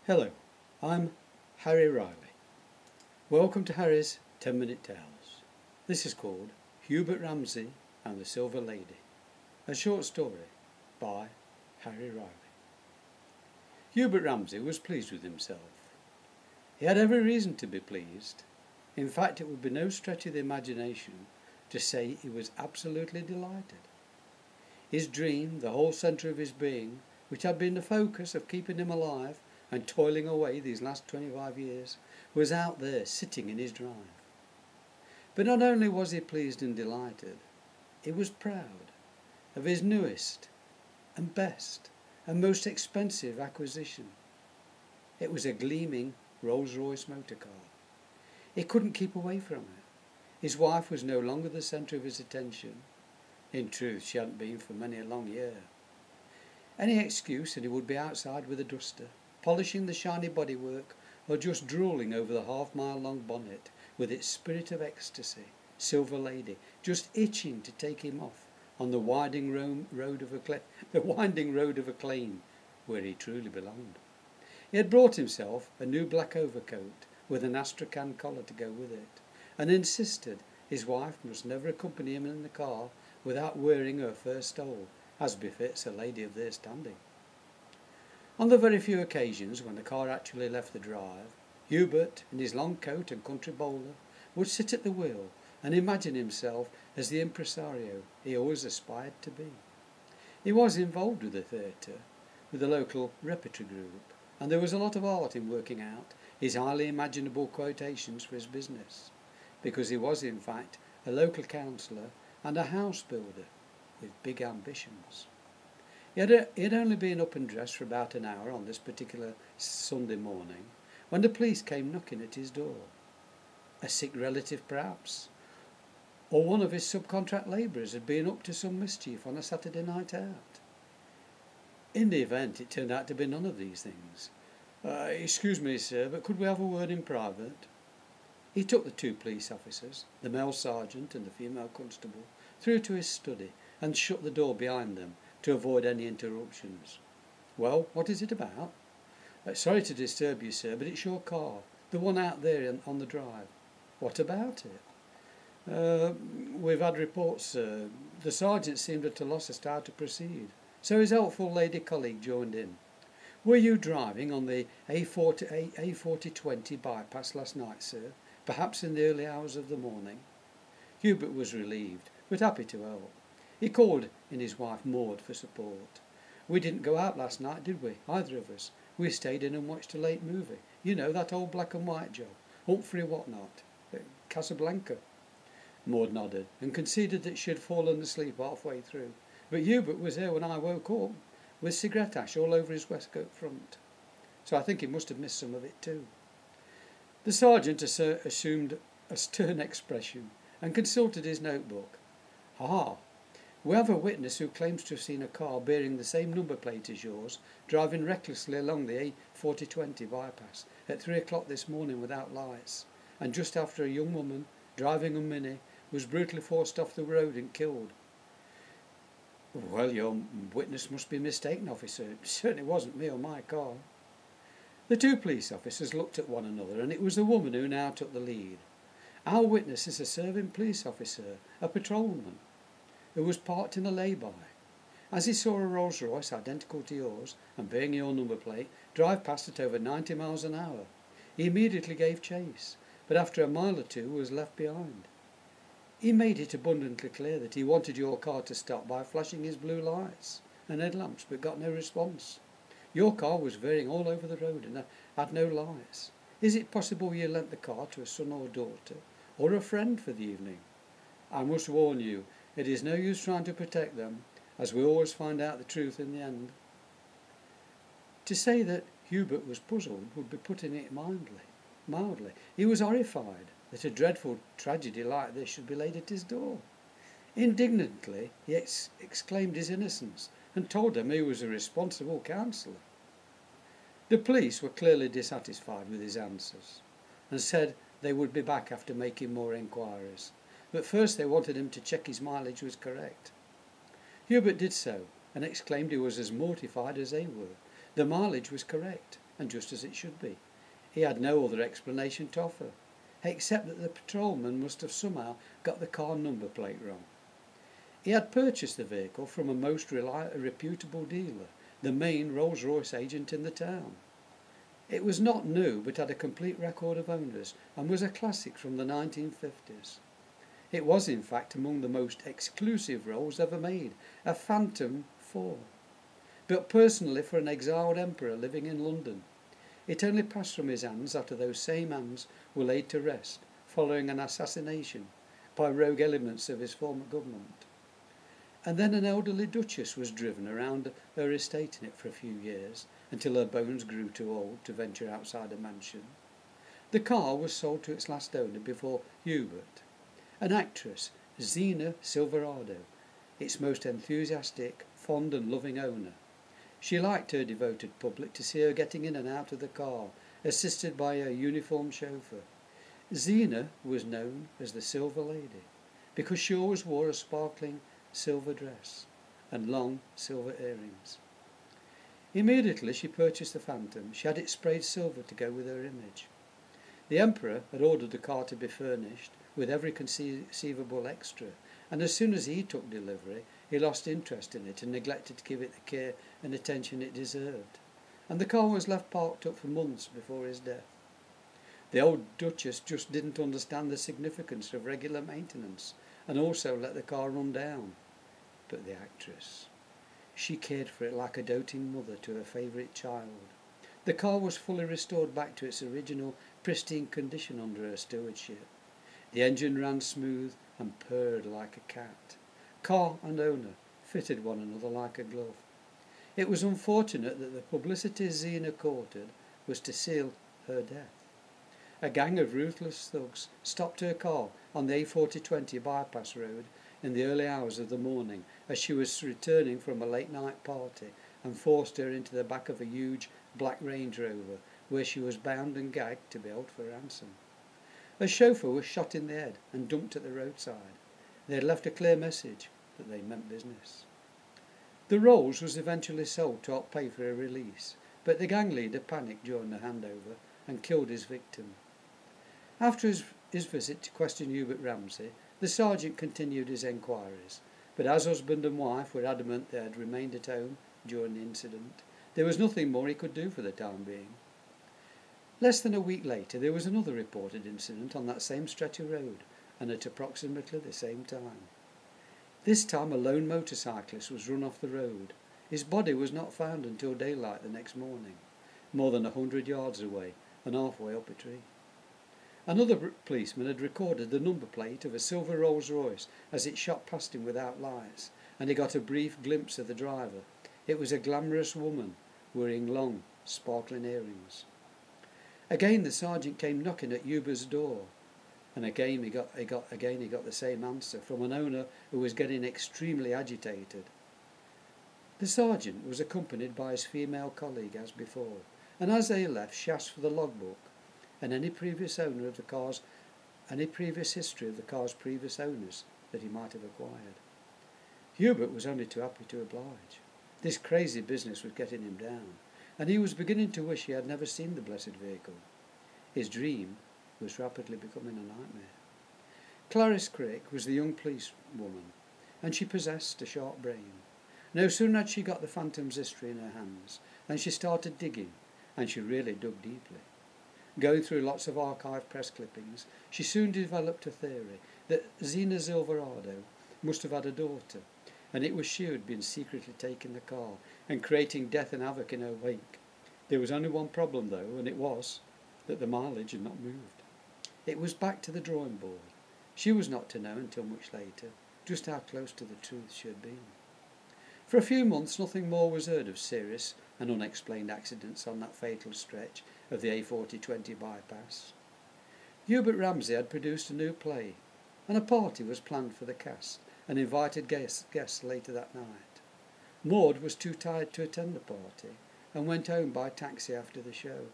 Hello, I'm Harry Riley. Welcome to Harry's 10-Minute Tales. This is called Hubert Ramsay and the Silver Lady, a short story by Harry Riley. Hubert Ramsay was pleased with himself. He had every reason to be pleased. In fact, it would be no stretch of the imagination to say he was absolutely delighted. His dream, the whole centre of his being, which had been the focus of keeping him alive and toiling away these last 25 years, was out there sitting in his drive. But not only was he pleased and delighted, he was proud of his newest and best and most expensive acquisition. It was a gleaming Rolls-Royce motor car. He couldn't keep away from it. His wife was no longer the centre of his attention. In truth, she hadn't been for many a long year. Any excuse and he would be outside with a duster, polishing the shiny bodywork, or just drooling over the half-mile-long bonnet with its spirit of ecstasy, Silver Lady, just itching to take him off on the winding road of acclaim, where he truly belonged. He had brought himself a new black overcoat with an astrakhan collar to go with it, and insisted his wife must never accompany him in the car without wearing her fur stole, as befits a lady of their standing. On the very few occasions when the car actually left the drive, Hubert, in his long coat and country bowler, would sit at the wheel and imagine himself as the impresario he always aspired to be. He was involved with the theatre, with the local repertory group, and there was a lot of art in working out his highly imaginable quotations for his business, because he was in fact a local councillor and a house builder with big ambitions. He had only been up and dressed for about an hour on this particular Sunday morning when the police came knocking at his door. A sick relative perhaps, or one of his subcontract labourers had been up to some mischief on a Saturday night out. In the event, it turned out to be none of these things. Excuse me, sir, but could we have a word in private? He took the two police officers, the male sergeant and the female constable, through to his study and shut the door behind them to avoid any interruptions. Well, what is it about? Sorry to disturb you, sir, but it's your car, the one out there on the drive. What about it? We've had reports, sir. The sergeant seemed at a loss as to how to proceed, so his helpful lady colleague joined in. Were you driving on the A4020 bypass last night, sir? Perhaps in the early hours of the morning? Hubert was relieved, but happy to help. He called in his wife Maud for support. We didn't go out last night, did we, either of us? We stayed in and watched a late movie. You know, that old black and white job. Humphrey whatnot. Casablanca. Maud nodded and conceded that she had fallen asleep halfway through. But Hubert was there when I woke up, with cigarette ash all over his waistcoat front. So I think he must have missed some of it too. The sergeant assumed a stern expression and consulted his notebook. We have a witness who claims to have seen a car bearing the same number plate as yours driving recklessly along the A4020 bypass at 3 o'clock this morning without lights, and just after a young woman driving a Mini was brutally forced off the road and killed. Well, your witness must be mistaken, officer. It certainly wasn't me or my car. The two police officers looked at one another, and it was the woman who now took the lead. Our witness is a serving police officer, a patrolman, who was parked in a lay-by. As he saw a Rolls-Royce identical to yours and bearing your number plate drive past at over 90 miles an hour, he immediately gave chase, but after a mile or two was left behind. He made it abundantly clear that he wanted your car to stop by flashing his blue lights and headlamps, but got no response. Your car was veering all over the road and had no lights. Is it possible you lent the car to a son or daughter, or a friend for the evening? I must warn you, it is no use trying to protect them, as we always find out the truth in the end. To say that Hubert was puzzled would be putting it mildly. He was horrified that a dreadful tragedy like this should be laid at his door. Indignantly, he exclaimed his innocence and told them he was a responsible counsellor. The police were clearly dissatisfied with his answers and said they would be back after making more enquiries, but first they wanted him to check his mileage was correct. Hubert did so and exclaimed he was as mortified as they were. The mileage was correct. and just as it should be. He had no other explanation to offer, except that the patrolman must have somehow got the car number plate wrong. He had purchased the vehicle from a most reputable dealer, the main Rolls-Royce agent in the town. It was not new, but had a complete record of owners, and was a classic from the 1950s. It was, in fact, among the most exclusive Rolls ever made, a Phantom 4. Built personally for an exiled emperor living in London. It only passed from his hands after those same hands were laid to rest, following an assassination by rogue elements of his former government. And then an elderly duchess was driven around her estate in it for a few years, until her bones grew too old to venture outside a mansion. The car was sold to its last owner before Hubert, an actress, Zena Silverado, its most enthusiastic, fond and loving owner. She liked her devoted public to see her getting in and out of the car, assisted by her uniformed chauffeur. Zena was known as the Silver Lady, because she always wore a sparkling silver dress and long silver earrings. Immediately she purchased the Phantom. She had it sprayed silver to go with her image. The Emperor had ordered the car to be furnished with every conceivable extra, and as soon as he took delivery, he lost interest in it and neglected to give it the care and attention it deserved, and the car was left parked up for months before his death. The old Duchess just didn't understand the significance of regular maintenance, and also let the car run down. But the actress, she cared for it like a doting mother to her favourite child. The car was fully restored back to its original pristine condition under her stewardship. The engine ran smooth and purred like a cat. Car and owner fitted one another like a glove. It was unfortunate that the publicity Zena courted was to seal her death. A gang of ruthless thugs stopped her car on the A4020 bypass road in the early hours of the morning as she was returning from a late-night party, and forced her into the back of a huge black Range Rover, where she was bound and gagged to be held for ransom. Her chauffeur was shot in the head and dumped at the roadside. They had left a clear message that they meant business. The Rolls was eventually sold to help pay for her release, but the gang leader panicked during the handover and killed his victim. After his visit to question Hubert Ramsey, the sergeant continued his enquiries, but as husband and wife were adamant they had remained at home during the incident, there was nothing more he could do for the time being. Less than a week later, there was another reported incident on that same stretch of road, and at approximately the same time. This time a lone motorcyclist was run off the road. His body was not found until daylight the next morning, more than 100 yards away and halfway up a tree. Another policeman had recorded the number plate of a silver Rolls-Royce as it shot past him without lights, and he got a brief glimpse of the driver. It was a glamorous woman wearing long, sparkling earrings. Again the sergeant came knocking at Hubert's door, and again he got the same answer from an owner who was getting extremely agitated. The sergeant was accompanied by his female colleague as before, and as they left, she asked for the logbook and any previous history of the car's previous owners that he might have acquired. Hubert was only too happy to oblige. This crazy business was getting him down, and he was beginning to wish he had never seen the blessed vehicle. His dream was rapidly becoming a nightmare. Clarice Craik was the young policewoman, and she possessed a sharp brain. No sooner had she got the Phantom's history in her hands than she started digging, and she really dug deeply. Going through lots of archived press clippings, she soon developed a theory that Zena Silverado must have had a daughter, and it was she who had been secretly taking the car and creating death and havoc in her wake. There was only one problem, though, and it was that the mileage had not moved. It was back to the drawing board. She was not to know until much later just how close to the truth she had been. For a few months nothing more was heard of serious and unexplained accidents on that fatal stretch of the A4020 bypass. Hubert Ramsey had produced a new play, and a party was planned for the cast and invited guests later that night. Maud was too tired to attend the party and went home by taxi after the show.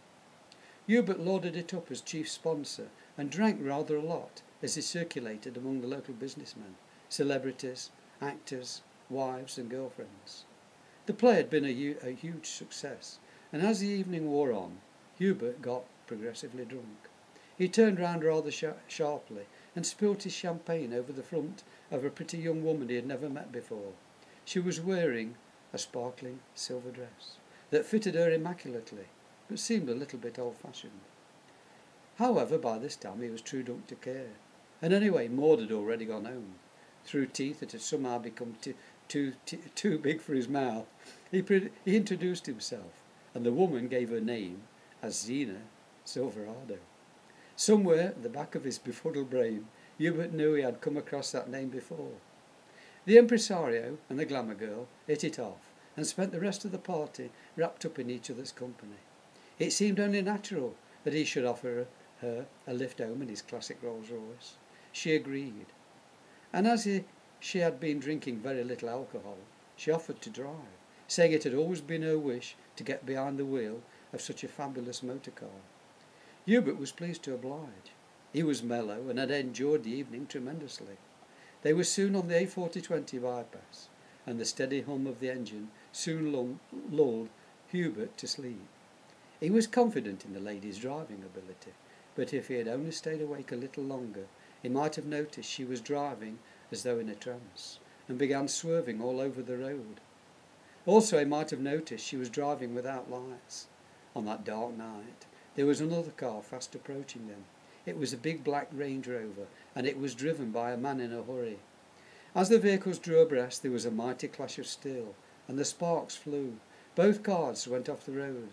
Hubert loaded it up as chief sponsor and drank rather a lot as he circulated among the local businessmen, celebrities, actors, wives and girlfriends. The play had been a huge success, and as the evening wore on, Hubert got progressively drunk. He turned round rather sharply and spilt his champagne over the front of a pretty young woman he had never met before. She was wearing a sparkling silver dress that fitted her immaculately, but seemed a little bit old-fashioned. However, by this time he was too drunk to care, and anyway Maud had already gone home. Through teeth that had somehow become too big for his mouth, he introduced himself, and the woman gave her name as Zena Silverado. Somewhere at the back of his befuddled brain, Hubert knew he had come across that name before. The impresario and the glamour girl hit it off and spent the rest of the party wrapped up in each other's company. It seemed only natural that he should offer her a lift home in his classic Rolls-Royce. She agreed, and as she had been drinking very little alcohol, she offered to drive, saying it had always been her wish to get behind the wheel of such a fabulous motor car. Hubert was pleased to oblige. He was mellow and had enjoyed the evening tremendously. They were soon on the A4020 bypass, and the steady hum of the engine soon lulled Hubert to sleep. He was confident in the lady's driving ability, but if he had only stayed awake a little longer, he might have noticed she was driving as though in a trance, and began swerving all over the road. Also he might have noticed she was driving without lights. On that dark night there was another car fast approaching them. It was a big black Range Rover, and it was driven by a man in a hurry. As the vehicles drew abreast, there was a mighty clash of steel, and the sparks flew. Both cars went off the road,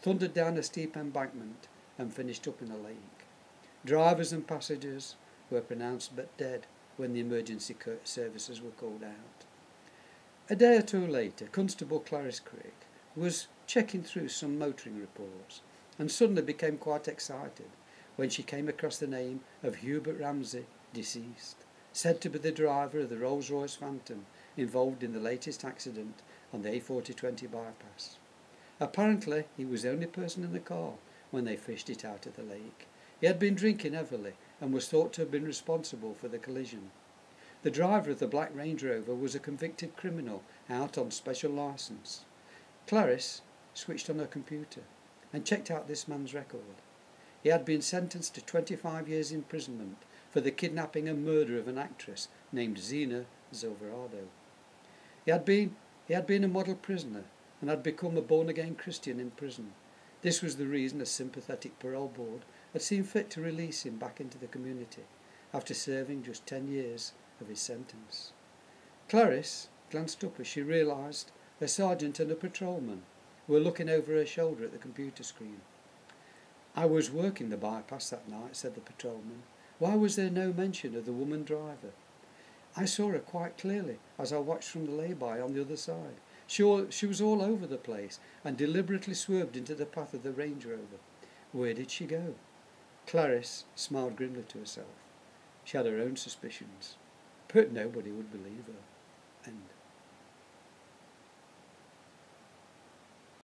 thundered down a steep embankment, and finished up in a lake. Drivers and passengers were pronounced but dead when the emergency services were called out. A day or two later, Constable Clarice Crick was checking through some motoring reports, and suddenly became quite excited when she came across the name of Hubert Ramsey, deceased, said to be the driver of the Rolls-Royce Phantom involved in the latest accident on the A4020 bypass. Apparently he was the only person in the car when they fished it out of the lake. He had been drinking heavily and was thought to have been responsible for the collision. The driver of the black Range Rover was a convicted criminal out on special licence. Clarice switched on her computer and checked out this man's record. He had been sentenced to 25 years imprisonment for the kidnapping and murder of an actress named Zena Silverado. He had been a model prisoner and had become a born-again Christian in prison. This was the reason a sympathetic parole board had seen fit to release him back into the community after serving just 10 years of his sentence. Clarice glanced up as she realised a sergeant and a patrolman were looking over her shoulder at the computer screen. "I was working the bypass that night," said the patrolman. "Why was there no mention of the woman driver?" "I saw her quite clearly as I watched from the lay-by on the other side. She was all over the place and deliberately swerved into the path of the Range Rover." "Where did she go?" Clarice smiled grimly to herself. She had her own suspicions, but nobody would believe her. End.